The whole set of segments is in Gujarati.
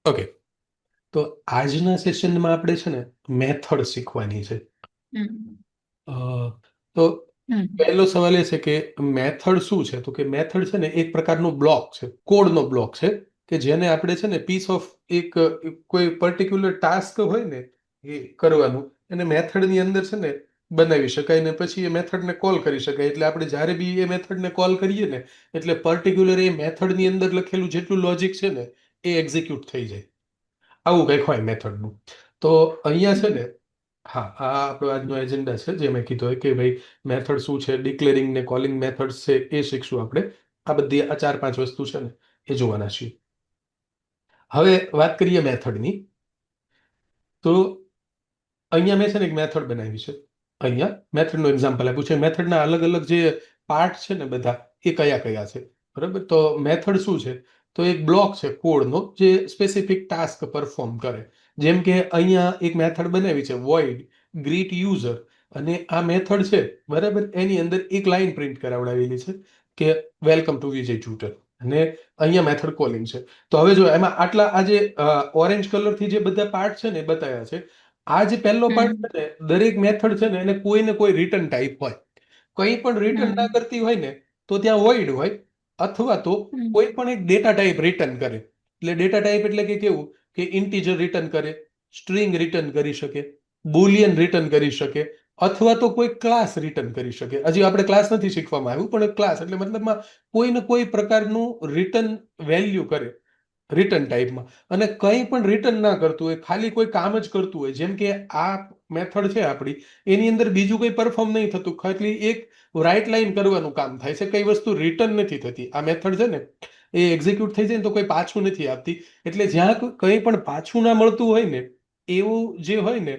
ઓકે, તો આજના સેશનમાં આપણે છે ને મેથડ શીખવાની છે. હમ અ, તો હમ પહેલો સવાલ એ છે કે મેથડ શું છે? તો કે મેથડ છે ને એક પ્રકારનો બ્લોક છે, કોડનો બ્લોક છે, કે જેને આપણે છે ને પીસ ઓફ કોઈ પર્ટિક્યુલર ટાસ્ક હોય ને એ કરવાનું, અને મેથડની અંદર છે ને બનાવી શકાય ને પછી એ મેથડને કોલ કરી શકાય. એટલે આપણે જ્યારે બી એ મેથડને કોલ કરીએ ને એટલે પર્ટિક્યુલર એ મેથડની અંદર લખેલું જેટલું લોજિક છે ને એ એક્ઝિક્યુટ થઈ જાય. આવું કંઈક હોય મેથડનું. તો અહીંયા છે ને, હા, આ આપણો આજનો એજન્ડા છે, જે મેં કીધું હોય કે ભાઈ મેથડ શું છે, ડિક્લેરિંગ ને કોલિંગ મેથડ્સ છે એ શીખશું આપણે. આ બધી આ 4-5 વસ્તુ છે ને એ જોવાના છીએ. હવે વાત કરીએ મેથડની. તો અહીંયા મેં છે ને એક મેથડ બનાવી છે. અહીંયા મેથડનું એક્ઝામ્પલ આપ્યું છે. મેથડના અલગ અલગ જે પાર્ટ છે ને બધા એ કયા કયા છે, બરાબર? તો મેથડ શું છે? તો એક બ્લોક છે કોડનો જે સ્પેસિફિક ટાસ્ક પરફોર્મ કરે. જેમ કે અહીંયા એક મેથડ બનાવી છે વોઇડ ગ્રીટ યુઝર, અને આ મેથડ છે, બરાબર, એની અંદર એક લાઈન પ્રિન્ટ કરાવડાવેલી છે કે વેલકમ ટુ વિજય ટ્યુટર, અને અહીંયા મેથડ કોલિંગ છે. તો હવે જો એમાં આટલા આ જે ઓરેન્જ કલરથી જે બધા પાર્ટ છે ને એ બતાવ્યા છે. આ જે પહેલો પાર્ટ હમ છે ને, દરેક મેથડ છે ને એને કોઈ ને કોઈ રિટર્ન ટાઈપ હોય. કંઈ પણ રિટર્ન ના હમ કરતી હોય ને તો ત્યાં વોઇડ હોય, અથવા તો હમ કોઈ પણ એક ડેટા ટાઈપ રિટર્ન કરે. એટલે ડેટા ટાઈપ એટલે કે કેવું કે ઇન્ટીજર રિટર્ન કરે, સ્ટ્રિંગ રિટર્ન કરી શકે, બુલિયન રિટર્ન કરી શકે, અથવા તો કોઈ ક્લાસ રિટર્ન કરી શકે. હજી આપણે ક્લાસ નથી શીખવામાં આવ્યું, પણ ક્લાસ એટલે મતલબમાં કોઈ ને કોઈ પ્રકારનું રિટર્ન વેલ્યુ કરે રિટર્ન ટાઈપમાં. અને કંઈ પણ રિટર્ન ના કરતું હોય, ખાલી કોઈ કામ જ કરતું હોય, જેમ કે આ મેથડ છે આપણી, એની અંદર બીજું કંઈ પરફોર્મ નહીં થતું, ખાલી એક રાઇટ લાઈન કરવાનું કામ થાય છે, કઈ વસ્તુ રિટર્ન નથી થતી. આ મેથડ છે ને એ એક્ઝિક્યુટ થઈ જાય ને તો કોઈ પાછું નથી આપતી. એટલે જ્યાં કંઈ પણ પાછું ના મળતું હોય ને એવું જે હોય ને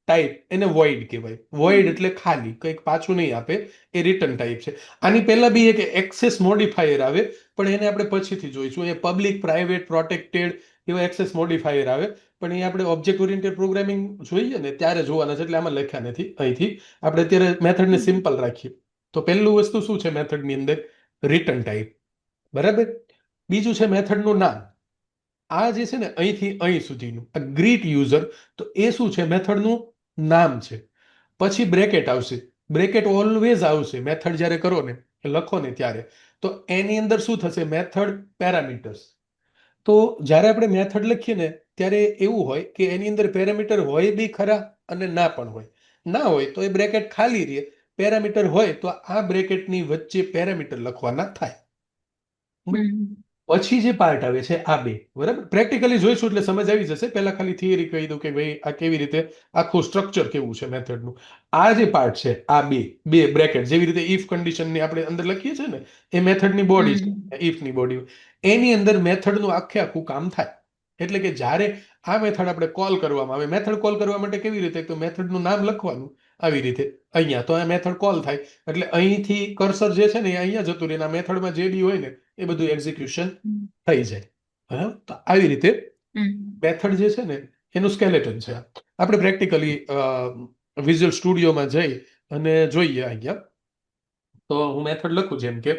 ટાઈપ, એને વોઇડ કહેવાય. વોઇડ એટલે ખાલી, કંઈક પાછું નહીં આપે, એ રિટર્ન ટાઈપ છે. આની પહેલા બી એક એક્સેસ મોડિફાયર આવે, પણ એને આપણે પછીથી જોઈશું. એ પબ્લિક, પ્રાઇવેટ, પ્રોટેક્ટેડ એવા એક્સેસ મોડિફાયર આવે, પણ એ આપણે ઓબ્જેક્ટ ઓરિએન્ટેડ પ્રોગ્રામિંગ જોઈએ ને ત્યારે જોવાના છે, એટલે આમાં લખ્યા નથી અહીંથી. આપણે અત્યારે મેથડને સિમ્પલ રાખીએ. તો પહેલું વસ્તુ શું છે મેથડની અંદર? રિટર્ન ટાઈપ, બરાબર. બીજું છે મેથડનું નામ. આ જે છે ને અહીંથી અહીં સુધીનું આ ગ્રીટ યુઝર, તો એ શું છે? મેથડનું નામ છે. પછી બ્રેકેટ આવશે. બ્રેકેટ ઓલવેઝ આવશે મેથડ જ્યારે કરો ને, લખો ને ત્યારે. તો એની અંદર શું થશે? Method parameters. તો જ્યારે આપણે મેથડ લખીએ ને ત્યારે એવું હોય કે એની અંદર પેરામીટર હોય બી ખરા અને ના પણ હોય. ના હોય તો એ બ્રેકેટ ખાલી રહે, પેરામીટર હોય તો આ બ્રેકેટની વચ્ચે પેરામીટર લખવાના થાય. હમ પછી જે પાર્ટ આવે છે આ બે, બરાબર, પ્રેક્ટિકલી જોઈશું એટલે સમજ આવી જશે. પહેલા ખાલી થિયરી કહી દઉં કે ભાઈ આ કેવી રીતે આખું સ્ટ્રક્ચર કેવું છે મેથડનું. આ જે પાર્ટ છે, આ બે બે બ્રેકેટ, જેવી રીતે ઇફ કન્ડિશનની આપણે અંદર લખીએ છીએ ને, એ મેથડની બોડી છે, હમ ઇફની બોડી. એની અંદર મેથડનું આખે આખું કામ થાય. એટલે કે જ્યારે આ મેથડ આપણે કોલ કરવામાં આવે, મેથડ કોલ કરવા માટે કેવી રીતે? તો મેથડનું નામ લખવાનું આવી રીતે અહીંયા, તો આ મેથડ કોલ થાય. એટલે અહીંથી કર્સર જે છે ને એ અહીંયા જતું રહે, આ મેથડમાં જે બી હોય ને એ બધું એક્ઝિક્યુશન હમ થઈ જાય. બરાબર, તો આવી રીતે હમ મેથડ જે છે ને એનું સ્કેલેટન છે આ. આપણે પ્રેક્ટિકલી વિઝ્યુઅલ સ્ટુડિયોમાં જઈ અને જોઈએ અહીંયા. તો હું મેથડ લખું જેમ કે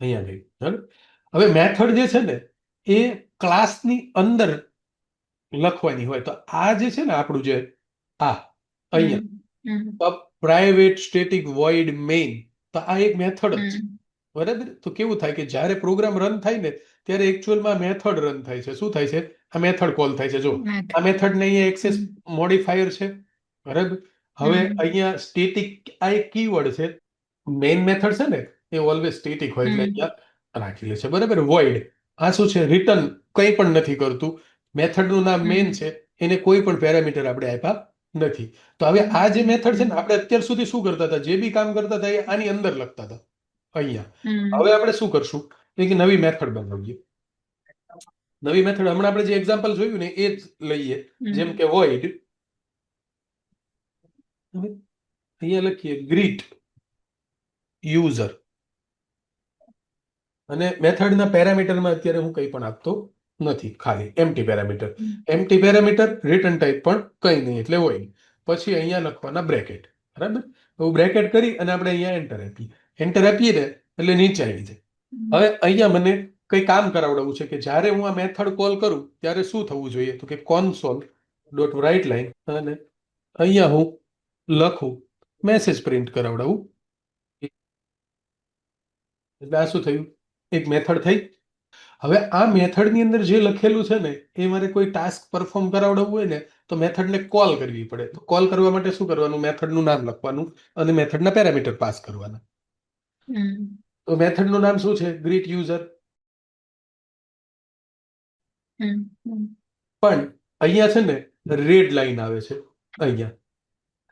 અહીંયા ગઈ, બરાબર. હવે મેથડ જે છે ને એ ક્લાસની અંદર લખવાની હોય. તો આ જે છે ને આપણું જે આ હમ હમ અહીંયા પ્રાઇવેટ સ્ટેટિક વોઇડ મેઇન, તો આ એક મેથડ જ છે, હમ બરાબર. તો કેવું થાય કે જ્યારે પ્રોગ્રામ રન થાય ને ત્યારે એકચ્યુઅલમાં મેથડ રન થાય છે. શું થાય છે? આ મેથડ કોલ થાય છે. જો મેથ આ મેથડને અહીંયા એક્સેસ હમ મોડિફાયર છે, બરાબર. હવે હમ અહીંયા સ્ટેટિક આ એક કીવર્ડ છે. મેઇન મેથડ છે ને એ ઓલવેઝ સ્ટેટિક હોય એટલે હમ અહીંયા રાખેલી છે, બરાબર. વોઇડ આ શું છે? રિટર્ન કંઈ પણ નથી કરતું. મેથડનું નામ મેઇન હમ છે, એને કોઈ પણ પેરામીટર આપણે આપ્યા નથી. તો હવે આ જે મેથડ છે ને, આપણે અત્યાર સુધી શું કરતા હતા? જે બી કામ કરતા હતા એ આની અંદર લખતા હતા અહીંયા. હવે હમ આપણે શું કરશું? એક નવી મેથડ બનાવીએ. નવી મેથડ હમણાં આપણે જે એક્ઝામ્પલ જોયું ને એ જ લઈએ. જેમ હમ કે વોઇડ, અહીંયા લખીએ ગ્રીટ યુઝર, અને મેથડના પેરામીટરમાં અત્યારે હું કંઈ પણ આપતો નથી, ખાલી empty parameter. Empty parameter return type પણ કંઈ નહીં, એટલે વોઇડ. પછી અહીંયા લખવાના બ્રેકેટ, બરાબર. તો બ્રેકેટ કરી અને આપણે અહીંયા એન્ટર આપીએ. એન્ટર આપીએ ને એટલે નીચે આવી જાય. હવે અહીંયા મને કઈ કામ કરાવડાવવું છે કે જ્યારે હું આ મેથડ કોલ કરું ત્યારે શું થવું જોઈએ, તો કે console ડોટ રાઇટ લાઈન અને અહીંયા હું લખું મેસેજ પ્રિન્ટ કરાવડાવું. એટલે આ શું થયું, એક મેથડ થઈ. હવે આ મેથડની અંદર જે લખેલું છે ને એ મારે કોઈ ટાસ્ક પરફોર્મ કરાવડાવવું હોય ને તો મેથડને કોલ કરવી પડે. તો કોલ કરવા માટે શું કરવાનું, મેથડનું નામ લખવાનું અને મેથડના પેરામીટર પાસ કરવાના. તો મેથડનું નામ શું છે, ગ્રીટ યુઝર. પણ અહીંયા છે ને રેડ લાઈન આવે છે, અહીંયા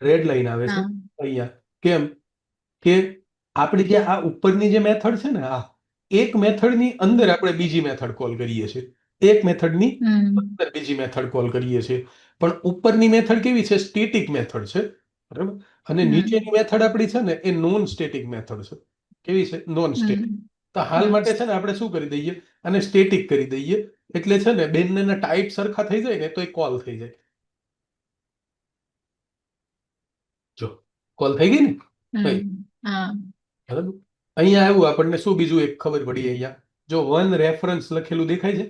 રેડ લાઈન આવે છે અહીંયા. કેમ કે આપણી જે આ ઉપરની જે મેથડ છે ને આ એક મેથડની અંદર આપણે બીજી મેથડ કોલ કરીએ છીએ, એક મેથડની અંદર બીજી મેથડ કોલ કરીએ છીએ. પણ ઉપરની મેથડ કેવી છે, સ્ટેટિક મેથડ છે, બરાબર. અને નીચેની મેથડ આપણી છે ને એ નોન સ્ટેટિક મેથડ છે. કેવી છે, નોન સ્ટેટિક. તો હાલ માટે છે ને આપણે શું કરી દઈએ, અને સ્ટેટિક કરી દઈએ. એટલે છે ને બંનેના ટાઈપ સરખા થઈ જાય ને તો એ કોલ થઈ જાય. જો કોલ થઈ ગઈ ને, બરાબર. અહીંયા આવ્યું આપણને શું બીજું એક ખબર પડી, અહીંયા જો વન રેફરન્સ લખેલું દેખાય છે.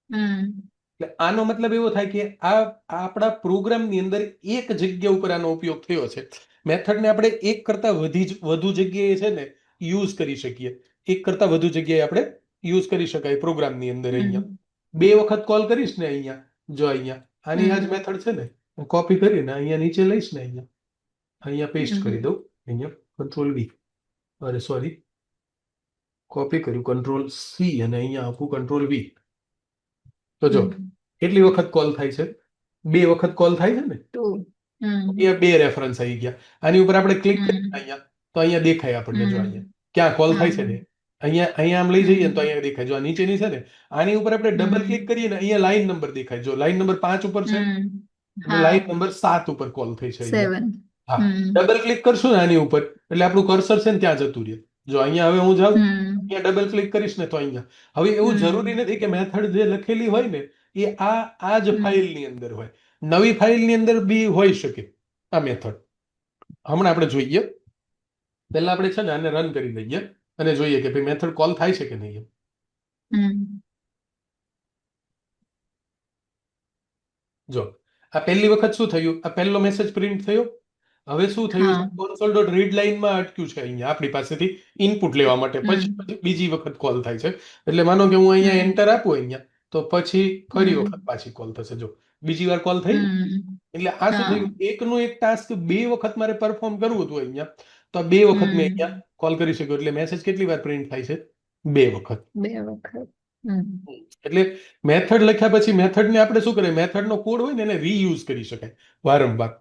એટલે આનો મતલબ એવો થાય કે આ આપણા પ્રોગ્રામની અંદર એક જગ્યા ઉપર આનો ઉપયોગ થયો છે. મેથડને આપણે એક કરતા વધુ જગ્યાએ છે ને યુઝ કરી શકીએ. એક કરતા વધુ જગ્યાએ આપણે યુઝ કરી શકાય પ્રોગ્રામની અંદર. અહીંયા 2 વખત કોલ કરીશ ને, અહીંયા જો અહીંયા આની આ જ મેથડ છે ને, હું કોપી કરીને અહીંયા નીચે લઈશ ને, અહીંયા પેસ્ટ કરી દઉં. અહીંયા કંટ્રોલ V, અરે સોરી, કોપી કર્યું કંટ્રોલ C અને અહીંયા આપું કંટ્રોલ V. તો જો કેટલી વખત કોલ થાય છે, 2 વખત કોલ થાય છે ને. અહીંયા 2 રેફરન્સ આવી ગયા. આની ઉપર આપણે ક્લિક કરીએ અહીંયા તો અહીંયા દેખાય આપણને, જો અહીંયા ક્યાં કોલ થાય છે ને, અહીંયા આમ લઈ જઈએ તો અહીંયા દેખાય. જો આ નીચેની છે ને આની ઉપર આપણે ડબલ ક્લિક કરીએ ને અહીંયા લાઈન નંબર દેખાય. જો લાઈન નંબર 5 ઉપર છે અને લાઈન નંબર 7 ઉપર કોલ થઈ છે. હા, ડબલ ક્લિક કરશું ને આની ઉપર એટલે આપણું કર્સર છે ને ત્યાં જતું રહે. જો અહીંયા હવે હું જાઉં, અહીંયા ડબલ ક્લિક કરીશ ને તો અહીંયા. હવે એવું જરૂરી નથી કે મેથડ જે લખેલી હોય ને એ આ જ ફાઇલની અંદર હોય, નવી ફાઇલની અંદર બી હોઈ શકે આ મેથડ. હમણાં આપણે જોઈએ, પહેલા આપણે છે ને આને રન કરી દઈએ અને જોઈએ કે ભાઈ મેથડ કોલ થાય છે કે નહીં. જો આ પહેલી વખત શું થયું, આ પહેલો મેસેજ પ્રિન્ટ થયો. હવે શું થયું, console ડોટ રીડ લાઈનમાં અટક્યું છે અહીંયા આપણી પાસેથી ઇનપુટ લેવા માટે. પછી બીજી વખત કોલ થાય છે. એટલે માનો કે હું અહીંયા એન્ટર આપું અહીંયા તો પછી ફરી વખત પાછી કોલ થશે. જો બીજી વાર કોલ થઈ. એટલે આ શું થયું, એકનું એક ટાસ્ક 2 વખત મારે પરફોર્મ કરવું હતું અહીંયા, તો 2 વખત મેં અહીંયા કોલ કરી શક્યો. એટલે મેસેજ કેટલી વાર પ્રિન્ટ થાય છે, 2 વખત. એટલે મેથડ લખ્યા પછી મેથડને આપણે શું કરીએ, મેથડનો કોડ હોય ને એને રીયુઝ કરી શકાય વારંવાર.